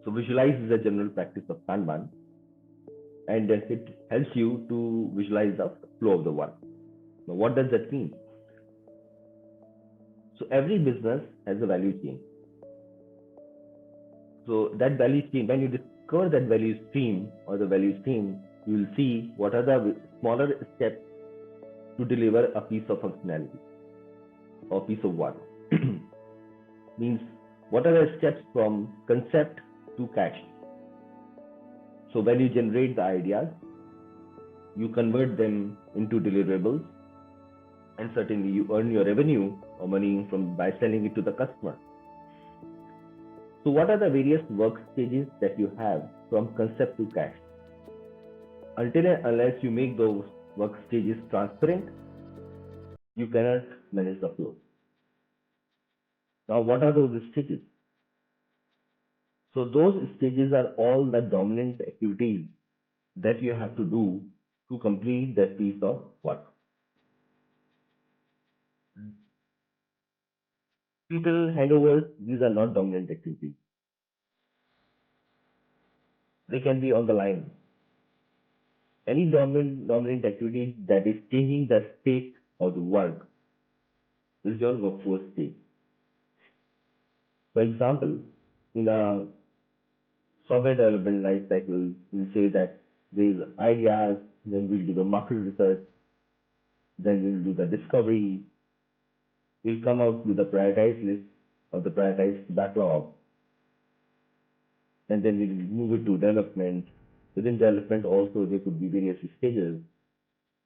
So visualize is a general practice of Kanban, and it helps you to visualize the flow of the work. Now, what does that mean? So every business has a value chain. So that value stream, when you discover that value stream or the value stream, you will see what are the smaller steps to deliver a piece of functionality or piece of work. Means what are the steps from concept to cash? So when you generate the ideas, you convert them into deliverables, and certainly you earn your revenue or money from by selling it to the customer. So what are the various work stages that you have from concept to cash? Until and unless you make those work stages transparent, you cannot manage the flow. Now, what are those stages? So those stages are all the dominant activities that you have to do to complete that piece of work. People handovers, these are not dominant activities. They can be on the line. Any dominant activity that is changing the state of the work is your workforce state. For example, in a software development life cycle, we say that there is ideas, then we'll do the market research, then we'll do the discovery, we'll come out with a prioritized list of the prioritized backlog, and then we'll move it to development. Within development also there could be various stages.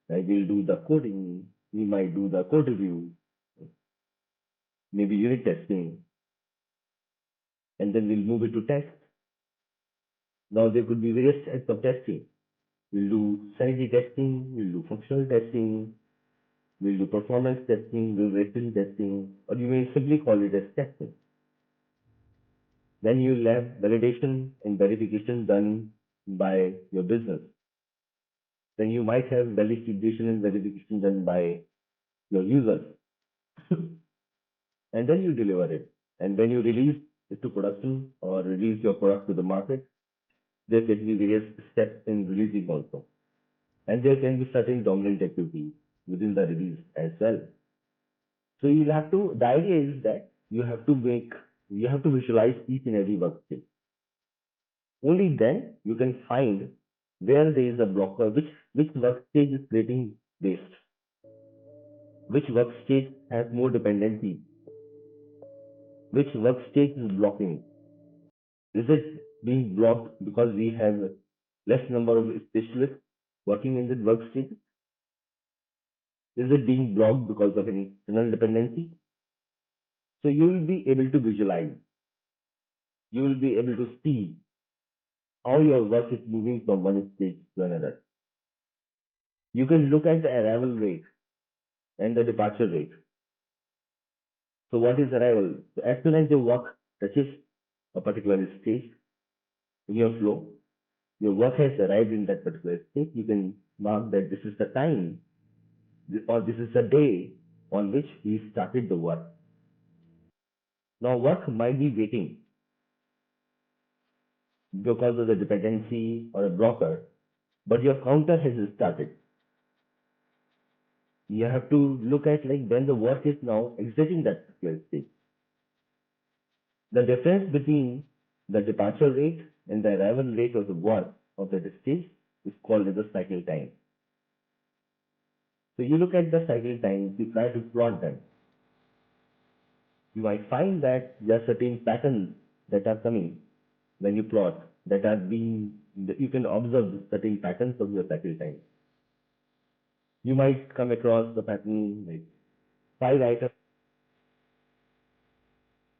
Like we'll do the coding, we might do the code review, maybe unit testing, and then we'll move it to test. Now there could be various types of testing. We'll do sanity testing, we'll do functional testing, we'll do performance testing, we'll do regression testing, or you may simply call it as testing. Then you'll have validation and verification done by your business. Then you might have validation and verification done by your users. And then you deliver it. And when you release it to production or release your product to the market, there can be various steps in releasing also. And there can be certain dominant activities within the release as well. So you'll have to, the idea is that you have to visualize each and every work stage. Only then you can find where there is a blocker, which work stage is creating waste, which work stage has more dependency, which work stage is blocking. Is it being blocked because we have less number of specialists working in that work stage? Is it being blocked because of any internal dependency? So you will be able to visualize. You will be able to see how your work is moving from one stage to another. You can look at the arrival rate and the departure rate. So what is arrival? So as soon as your work touches a particular stage in your flow, your work has arrived in that particular stage, you can mark that this is the time or this is the day on which we started the work. Now work might be waiting because of the dependency or a blocker, but your counter has started. You have to look at like when the work is now exiting that particular stage. The difference between the departure rate and the arrival rate of the work of that stage is called as the cycle time. So you look at the cycle time, you try to plot them. You might find that there are certain patterns that are coming when you plot that are being, you can observe certain patterns of your cycle time. You might come across the pattern like 5 items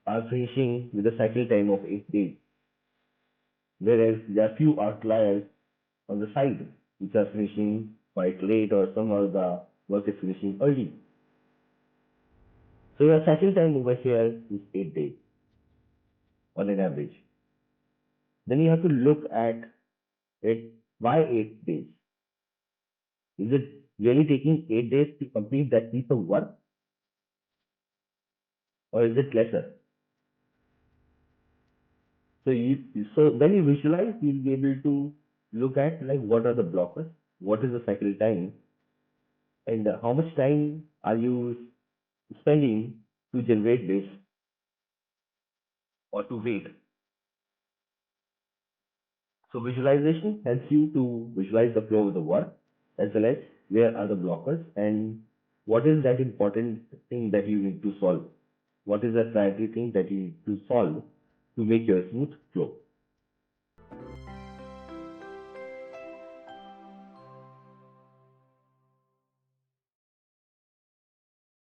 are finishing with a cycle time of 8 days, whereas there are few outliers on the side which are finishing quite late or somehow the work is finishing early. So your cycle time over here is 8 days on an average. Then you have to look at it, why 8 days? Is it really taking 8 days to complete that piece of work? Or is it lesser? So when you visualize, you'll be able to look at like what are the blockers, what is the cycle time, and how much time are you spending to generate this or to wait. So visualization helps you to visualize the flow of the work as well as where are the blockers and what is that important thing that you need to solve. What is that priority thing that you need to solve to make your smooth flow.